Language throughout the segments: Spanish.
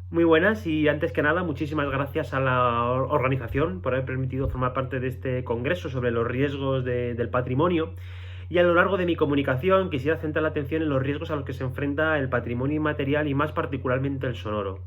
Muy buenas y antes que nada muchísimas gracias a la organización por haber permitido formar parte de este congreso sobre los riesgos del patrimonio. Y a lo largo de mi comunicación quisiera centrar la atención en los riesgos a los que se enfrenta el patrimonio inmaterial y más particularmente el sonoro.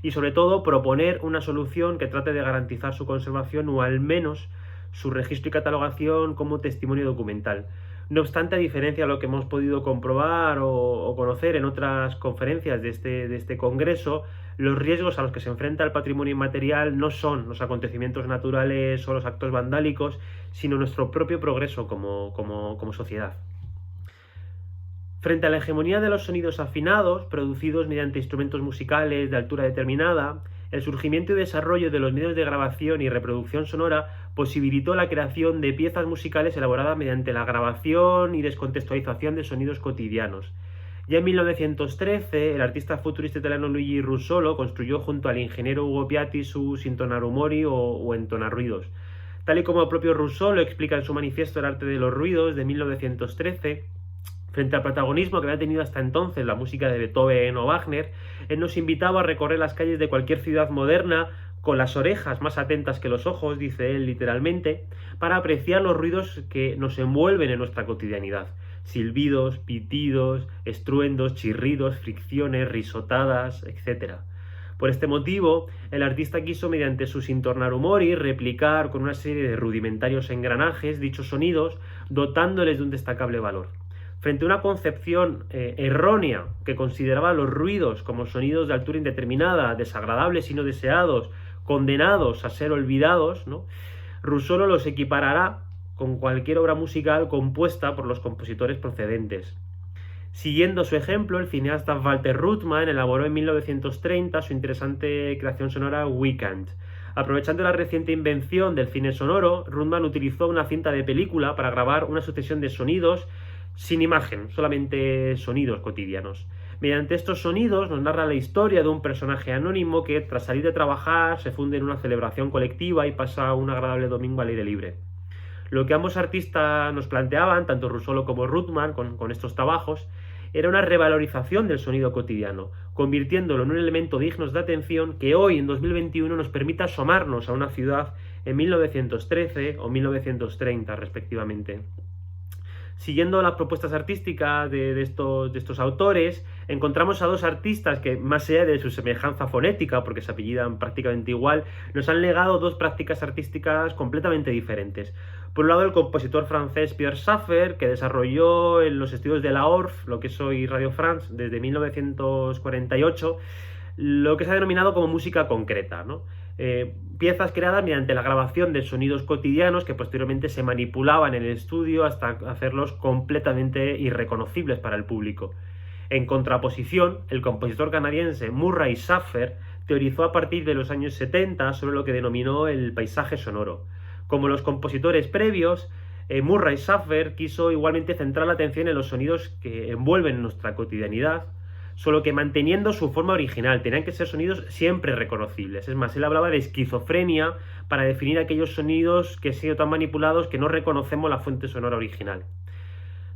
Y sobre todo proponer una solución que trate de garantizar su conservación o al menos su registro y catalogación como testimonio documental. No obstante, a diferencia de lo que hemos podido comprobar o conocer en otras conferencias de este congreso, los riesgos a los que se enfrenta el patrimonio inmaterial no son los acontecimientos naturales o los actos vandálicos, sino nuestro propio progreso como sociedad. Frente a la hegemonía de los sonidos afinados, producidos mediante instrumentos musicales de altura determinada, el surgimiento y desarrollo de los medios de grabación y reproducción sonora posibilitó la creación de piezas musicales elaboradas mediante la grabación y descontextualización de sonidos cotidianos. Ya en 1913, el artista futurista italiano Luigi Russolo construyó junto al ingeniero Ugo Piatti su Sintonarumori o Entonarruidos. Tal y como el propio Russolo explica en su manifiesto El arte de los ruidos de 1913, frente al protagonismo que había tenido hasta entonces la música de Beethoven o Wagner, él nos invitaba a recorrer las calles de cualquier ciudad moderna con las orejas más atentas que los ojos, dice él literalmente, para apreciar los ruidos que nos envuelven en nuestra cotidianidad. Silbidos, pitidos, estruendos, chirridos, fricciones, risotadas, etc. Por este motivo, el artista quiso, mediante su Sintonarumori, replicar con una serie de rudimentarios engranajes dichos sonidos, dotándoles de un destacable valor. Frente a una concepción errónea que consideraba los ruidos como sonidos de altura indeterminada, desagradables y no deseados, condenados a ser olvidados, ¿no? Russolo los equiparará con cualquier obra musical compuesta por los compositores procedentes. Siguiendo su ejemplo, el cineasta Walter Ruttmann elaboró en 1930 su interesante creación sonora Weekend. Aprovechando la reciente invención del cine sonoro, Ruttmann utilizó una cinta de película para grabar una sucesión de sonidos sin imagen, solamente sonidos cotidianos. Mediante estos sonidos nos narra la historia de un personaje anónimo que, tras salir de trabajar, se funde en una celebración colectiva y pasa un agradable domingo al aire libre. Lo que ambos artistas nos planteaban, tanto Russolo como Ruttmann, con estos trabajos, era una revalorización del sonido cotidiano, convirtiéndolo en un elemento digno de atención que hoy, en 2021, nos permita asomarnos a una ciudad en 1913 o 1930, respectivamente. Siguiendo las propuestas artísticas de estos autores, encontramos a dos artistas que, más allá de su semejanza fonética, porque se apellidan prácticamente igual, nos han legado dos prácticas artísticas completamente diferentes. Por un lado, el compositor francés Pierre Schaeffer, que desarrolló en los estudios de la ORF, lo que es hoy Radio France, desde 1948, lo que se ha denominado como música concreta, ¿no? Piezas creadas mediante la grabación de sonidos cotidianos que posteriormente se manipulaban en el estudio hasta hacerlos completamente irreconocibles para el público. En contraposición, el compositor canadiense Murray Schaeffer teorizó a partir de los años 70 sobre lo que denominó el paisaje sonoro. Como los compositores previos, Murray Schaeffer quiso igualmente centrar la atención en los sonidos que envuelven nuestra cotidianidad, solo que manteniendo su forma original. Tenían que ser sonidos siempre reconocibles. Es más, él hablaba de esquizofrenia para definir aquellos sonidos que han sido tan manipulados que no reconocemos la fuente sonora original.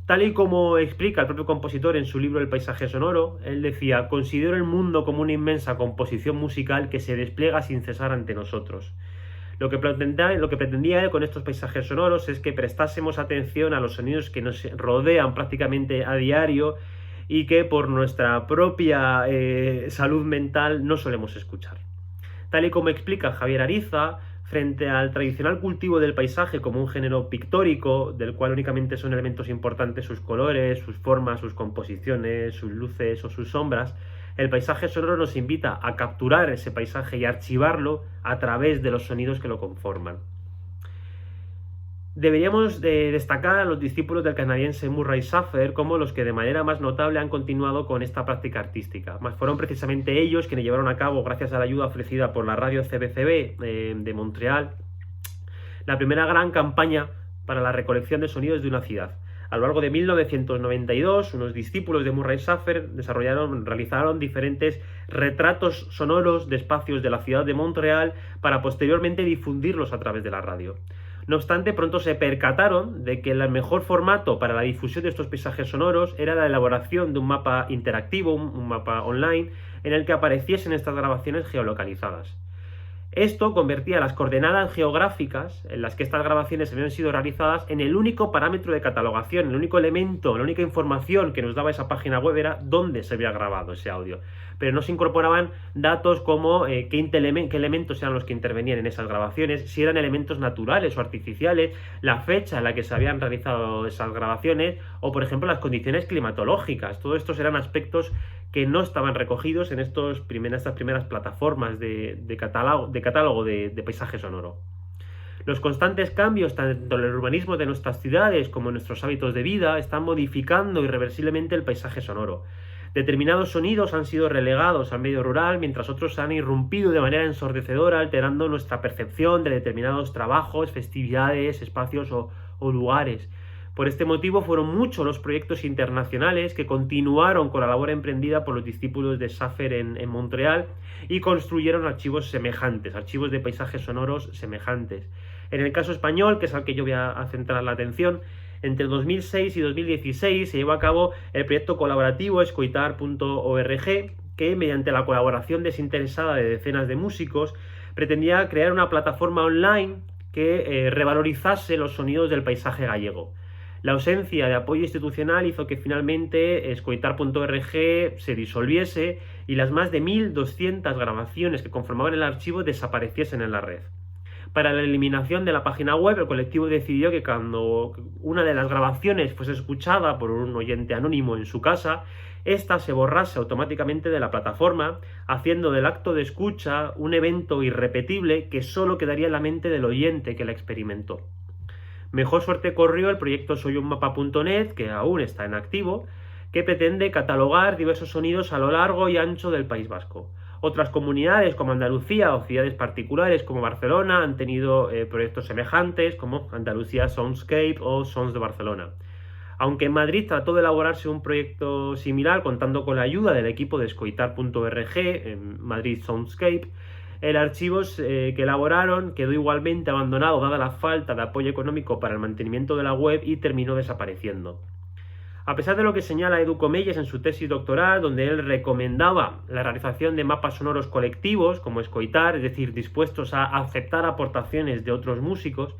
Tal y como explica el propio compositor en su libro El paisaje sonoro, él decía: considero el mundo como una inmensa composición musical que se despliega sin cesar ante nosotros. Lo que pretendía él con estos paisajes sonoros es que prestásemos atención a los sonidos que nos rodean prácticamente a diario y que por nuestra propia salud mental no solemos escuchar. Tal y como explica Javier Ariza, frente al tradicional cultivo del paisaje como un género pictórico, del cual únicamente son elementos importantes sus colores, sus formas, sus composiciones, sus luces o sus sombras, el paisaje sonoro nos invita a capturar ese paisaje y archivarlo a través de los sonidos que lo conforman. Deberíamos de destacar a los discípulos del canadiense Murray Schaeffer como los que de manera más notable han continuado con esta práctica artística. Más fueron precisamente ellos quienes llevaron a cabo, gracias a la ayuda ofrecida por la radio CBCB de Montreal, la primera gran campaña para la recolección de sonidos de una ciudad. A lo largo de 1992, unos discípulos de Murray Schaeffer realizaron diferentes retratos sonoros de espacios de la ciudad de Montreal para posteriormente difundirlos a través de la radio. No obstante, pronto se percataron de que el mejor formato para la difusión de estos paisajes sonoros era la elaboración de un mapa interactivo, un mapa online, en el que apareciesen estas grabaciones geolocalizadas. Esto convertía las coordenadas geográficas en las que estas grabaciones habían sido realizadas en el único parámetro de catalogación, el único elemento, la única información que nos daba esa página web era dónde se había grabado ese audio. Pero no se incorporaban datos como qué elementos eran los que intervenían en esas grabaciones, si eran elementos naturales o artificiales, la fecha en la que se habían realizado esas grabaciones o, por ejemplo, las condiciones climatológicas. Todos estos eran aspectos que no estaban recogidos en estas primeras plataformas de catálogo de paisaje sonoro. Los constantes cambios tanto en el urbanismo de nuestras ciudades como en nuestros hábitos de vida están modificando irreversiblemente el paisaje sonoro. Determinados sonidos han sido relegados al medio rural, mientras otros han irrumpido de manera ensordecedora, alterando nuestra percepción de determinados trabajos, festividades, espacios o lugares. Por este motivo fueron muchos los proyectos internacionales que continuaron con la labor emprendida por los discípulos de Schaffer en Montreal y construyeron archivos semejantes, archivos de paisajes sonoros semejantes. En el caso español, que es al que yo voy a centrar la atención, entre 2006 y 2016 se llevó a cabo el proyecto colaborativo escoitar.org, que mediante la colaboración desinteresada de decenas de músicos pretendía crear una plataforma online que revalorizase los sonidos del paisaje gallego. La ausencia de apoyo institucional hizo que finalmente escoitar.org se disolviese y las más de 1.200 grabaciones que conformaban el archivo desapareciesen en la red. Para la eliminación de la página web, el colectivo decidió que cuando una de las grabaciones fuese escuchada por un oyente anónimo en su casa, ésta se borrase automáticamente de la plataforma, haciendo del acto de escucha un evento irrepetible que solo quedaría en la mente del oyente que la experimentó. Mejor suerte corrió el proyecto soyunmapa.net, que aún está en activo, que pretende catalogar diversos sonidos a lo largo y ancho del País Vasco. Otras comunidades como Andalucía o ciudades particulares como Barcelona han tenido proyectos semejantes como Andalucía Soundscape o Sons de Barcelona. Aunque en Madrid trató de elaborarse un proyecto similar contando con la ayuda del equipo de escoitar.org, en Madrid Soundscape, el archivo que elaboraron quedó igualmente abandonado dada la falta de apoyo económico para el mantenimiento de la web y terminó desapareciendo. A pesar de lo que señala Edu Comelles en su tesis doctoral, donde él recomendaba la realización de mapas sonoros colectivos, como Escoitar, es decir, dispuestos a aceptar aportaciones de otros músicos,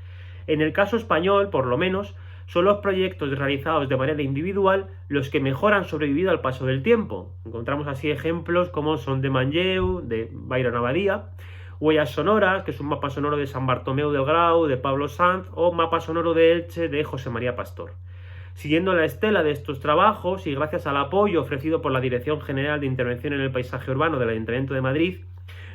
en el caso español, por lo menos, son los proyectos realizados de manera individual los que mejor han sobrevivido al paso del tiempo. Encontramos así ejemplos como Son de Manlleu, de Byron Abadía, Huellas Sonoras, que es un mapa sonoro de San Bartomeu del Grau, de Pablo Sanz, o Mapa Sonoro de Elche, de José María Pastor. Siguiendo la estela de estos trabajos y gracias al apoyo ofrecido por la Dirección General de Intervención en el Paisaje Urbano del Ayuntamiento de Madrid,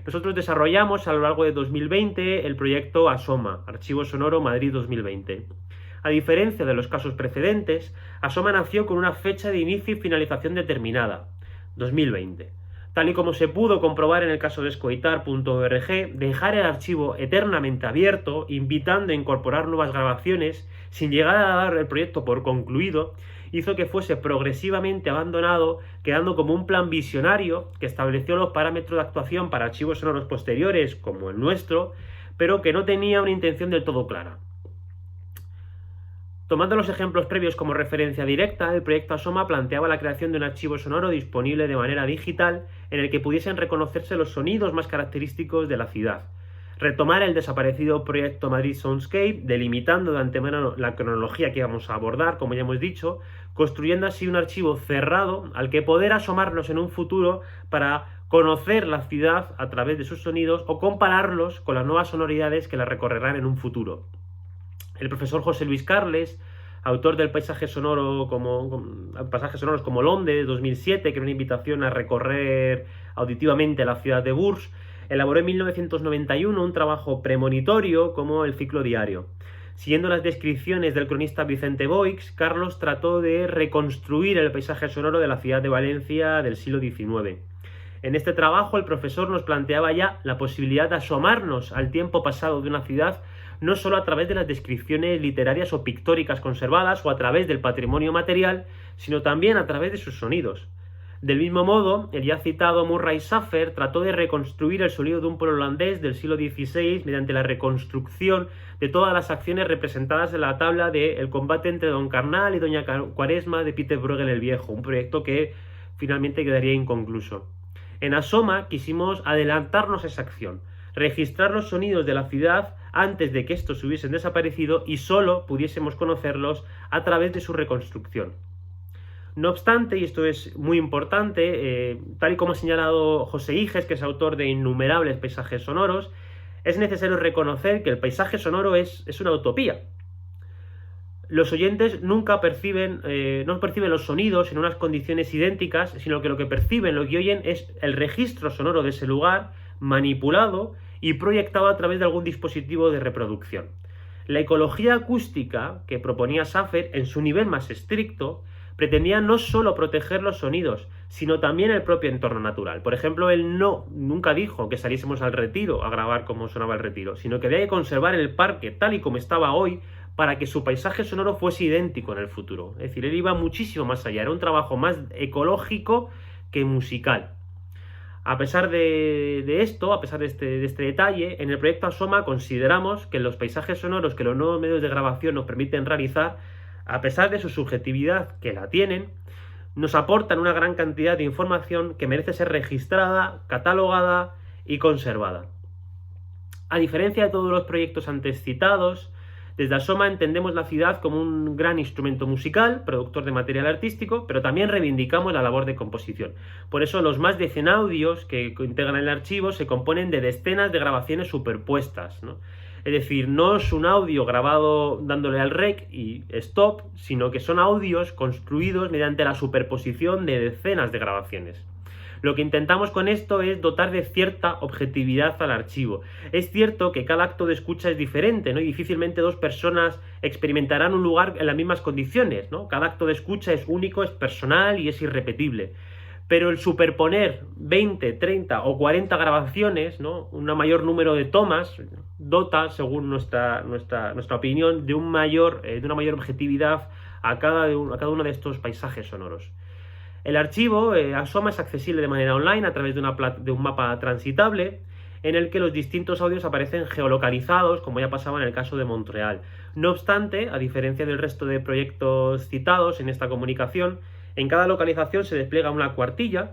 nosotros desarrollamos a lo largo de 2020 el proyecto ASOMA, Archivo Sonoro Madrid 2020. A diferencia de los casos precedentes, ASOMA nació con una fecha de inicio y finalización determinada, 2020. Tal y como se pudo comprobar en el caso de escoitar.org, dejar el archivo eternamente abierto, invitando a incorporar nuevas grabaciones, sin llegar a dar el proyecto por concluido, hizo que fuese progresivamente abandonado, quedando como un plan visionario que estableció los parámetros de actuación para archivos sonoros posteriores, como el nuestro, pero que no tenía una intención del todo clara. Tomando los ejemplos previos como referencia directa, el proyecto ASOMA planteaba la creación de un archivo sonoro disponible de manera digital en el que pudiesen reconocerse los sonidos más característicos de la ciudad. Retomar el desaparecido proyecto Madrid Soundscape, delimitando de antemano la cronología que íbamos a abordar, como ya hemos dicho, construyendo así un archivo cerrado al que poder asomarnos en un futuro para conocer la ciudad a través de sus sonidos o compararlos con las nuevas sonoridades que la recorrerán en un futuro. El profesor José Luis Carles, autor del Pasajes sonoros como Londe de 2007, que era una invitación a recorrer auditivamente la ciudad de Bourges, elaboró en 1991 un trabajo premonitorio como el ciclo diario. Siguiendo las descripciones del cronista Vicente Boix, Carlos trató de reconstruir el paisaje sonoro de la ciudad de Valencia del siglo XIX. En este trabajo el profesor nos planteaba ya la posibilidad de asomarnos al tiempo pasado de una ciudad no solo a través de las descripciones literarias o pictóricas conservadas o a través del patrimonio material, sino también a través de sus sonidos. Del mismo modo, el ya citado Murray Schafer trató de reconstruir el sonido de un pueblo holandés del siglo XVI mediante la reconstrucción de todas las acciones representadas en la tabla de El combate entre Don Carnal y Doña Cuaresma de Peter Bruegel el Viejo, un proyecto que finalmente quedaría inconcluso. En Asoma quisimos adelantarnos a esa acción, registrar los sonidos de la ciudad antes de que estos hubiesen desaparecido y solo pudiésemos conocerlos a través de su reconstrucción. No obstante, y esto es muy importante, tal y como ha señalado José Iges, que es autor de innumerables paisajes sonoros, es necesario reconocer que el paisaje sonoro es una utopía. Los oyentes nunca no perciben los sonidos en unas condiciones idénticas, sino que lo que perciben, lo que oyen es el registro sonoro de ese lugar, manipulado y proyectado a través de algún dispositivo de reproducción. La ecología acústica que proponía Schafer en su nivel más estricto pretendía no solo proteger los sonidos, sino también el propio entorno natural. Por ejemplo, él nunca dijo que saliésemos al Retiro a grabar como sonaba el Retiro, sino que había que conservar el parque tal y como estaba hoy para que su paisaje sonoro fuese idéntico en el futuro. Es decir, él iba muchísimo más allá, era un trabajo más ecológico que musical. A pesar de esto, a pesar de este detalle, en el proyecto Asoma consideramos que los paisajes sonoros que los nuevos medios de grabación nos permiten realizar, a pesar de su subjetividad que la tienen, nos aportan una gran cantidad de información que merece ser registrada, catalogada y conservada. A diferencia de todos los proyectos antes citados, desde Asoma entendemos la ciudad como un gran instrumento musical, productor de material artístico, pero también reivindicamos la labor de composición. Por eso los más de 100 audios que integran el archivo se componen de decenas de grabaciones superpuestas, ¿no? Es decir, no es un audio grabado dándole al rec y stop, sino que son audios construidos mediante la superposición de decenas de grabaciones. Lo que intentamos con esto es dotar de cierta objetividad al archivo. Es cierto que cada acto de escucha es diferente, ¿no? Y difícilmente dos personas experimentarán un lugar en las mismas condiciones, ¿no? Cada acto de escucha es único, es personal y es irrepetible. Pero el superponer 20, 30 o 40 grabaciones, ¿no? Un mayor número de tomas, dota, según nuestra opinión, de una mayor objetividad a cada uno de estos paisajes sonoros. El archivo Asoma es accesible de manera online a través de un mapa transitable en el que los distintos audios aparecen geolocalizados, como ya pasaba en el caso de Montreal. No obstante, a diferencia del resto de proyectos citados en esta comunicación, en cada localización se despliega una cuartilla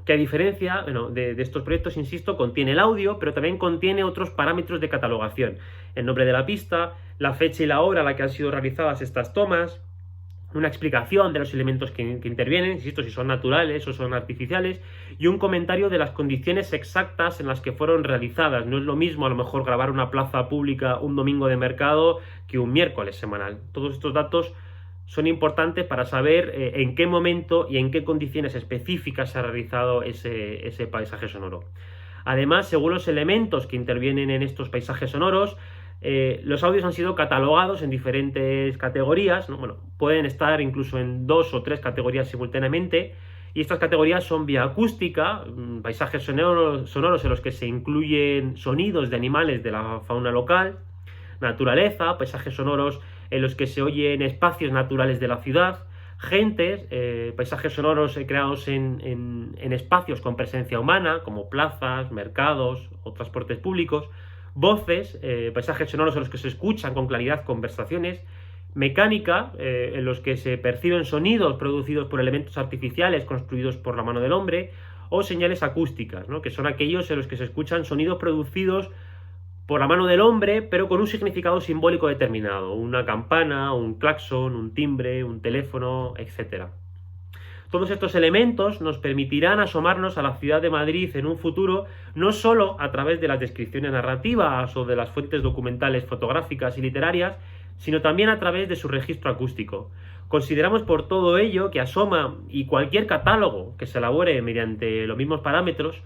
que, a diferencia de estos proyectos, insisto, contiene el audio, pero también contiene otros parámetros de catalogación: el nombre de la pista, la fecha y la hora a la que han sido realizadas estas tomas, una explicación de los elementos que intervienen, insisto, si son naturales o son artificiales, y un comentario de las condiciones exactas en las que fueron realizadas. No es lo mismo, a lo mejor, grabar una plaza pública un domingo de mercado que un miércoles semanal. Todos estos datos son importantes para saber en qué momento y en qué condiciones específicas se ha realizado ese paisaje sonoro. Además, según los elementos que intervienen en estos paisajes sonoros, los audios han sido catalogados en diferentes categorías, ¿no? Bueno, pueden estar incluso en 2 o 3 categorías simultáneamente, y estas categorías son vía acústica, paisajes sonoros en los que se incluyen sonidos de animales de la fauna local; naturaleza, paisajes sonoros en los que se oyen espacios naturales de la ciudad; gentes, paisajes sonoros creados en espacios con presencia humana, como plazas, mercados o transportes públicos; voces, paisajes sonoros en los que se escuchan con claridad conversaciones; mecánica, en los que se perciben sonidos producidos por elementos artificiales construidos por la mano del hombre; o señales acústicas, ¿no? Que son aquellos en los que se escuchan sonidos producidos por la mano del hombre, pero con un significado simbólico determinado: una campana, un claxon, un timbre, un teléfono, etc. Todos estos elementos nos permitirán asomarnos a la ciudad de Madrid en un futuro, no solo a través de las descripciones narrativas o de las fuentes documentales fotográficas y literarias, sino también a través de su registro acústico. Consideramos por todo ello que Asoma y cualquier catálogo que se elabore mediante los mismos parámetros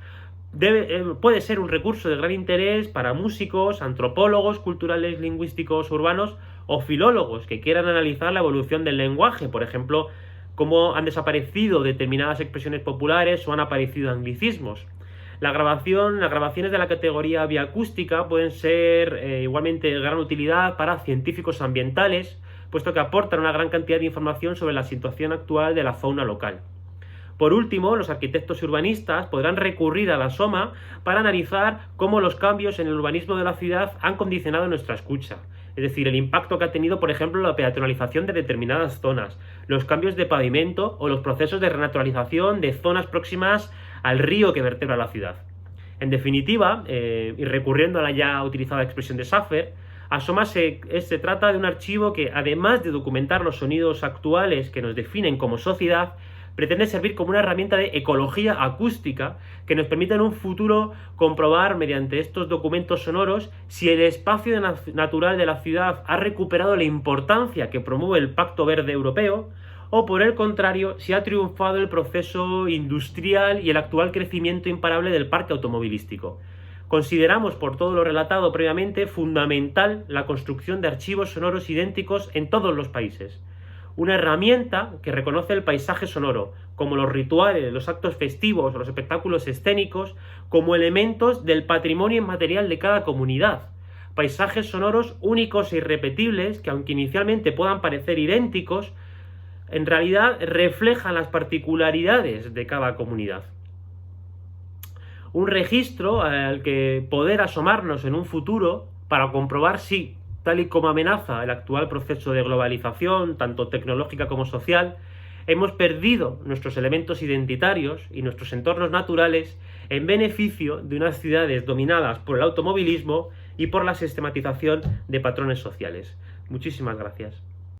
puede ser un recurso de gran interés para músicos, antropólogos, culturales, lingüísticos, urbanos o filólogos que quieran analizar la evolución del lenguaje, por ejemplo, cómo han desaparecido determinadas expresiones populares o han aparecido anglicismos. Las grabaciones de la categoría bioacústica pueden ser igualmente de gran utilidad para científicos ambientales, puesto que aportan una gran cantidad de información sobre la situación actual de la fauna local. Por último, los arquitectos y urbanistas podrán recurrir a la SOMA para analizar cómo los cambios en el urbanismo de la ciudad han condicionado nuestra escucha. Es decir, el impacto que ha tenido, por ejemplo, la peatonalización de determinadas zonas, los cambios de pavimento o los procesos de renaturalización de zonas próximas al río que vertebra la ciudad. En definitiva, y recurriendo a la ya utilizada expresión de Schaffer, ASOMA se trata de un archivo que, además de documentar los sonidos actuales que nos definen como sociedad, pretende servir como una herramienta de ecología acústica que nos permita en un futuro comprobar mediante estos documentos sonoros si el espacio natural de la ciudad ha recuperado la importancia que promueve el Pacto Verde Europeo o, por el contrario, si ha triunfado el proceso industrial y el actual crecimiento imparable del parque automovilístico. Consideramos, por todo lo relatado previamente, fundamental la construcción de archivos sonoros idénticos en todos los países. Una herramienta que reconoce el paisaje sonoro, como los rituales, los actos festivos o los espectáculos escénicos, como elementos del patrimonio inmaterial de cada comunidad. Paisajes sonoros únicos e irrepetibles que, aunque inicialmente puedan parecer idénticos, en realidad reflejan las particularidades de cada comunidad. Un registro al que poder asomarnos en un futuro para comprobar si, tal y como amenaza el actual proceso de globalización, tanto tecnológica como social, hemos perdido nuestros elementos identitarios y nuestros entornos naturales en beneficio de unas ciudades dominadas por el automovilismo y por la sistematización de patrones sociales. Muchísimas gracias.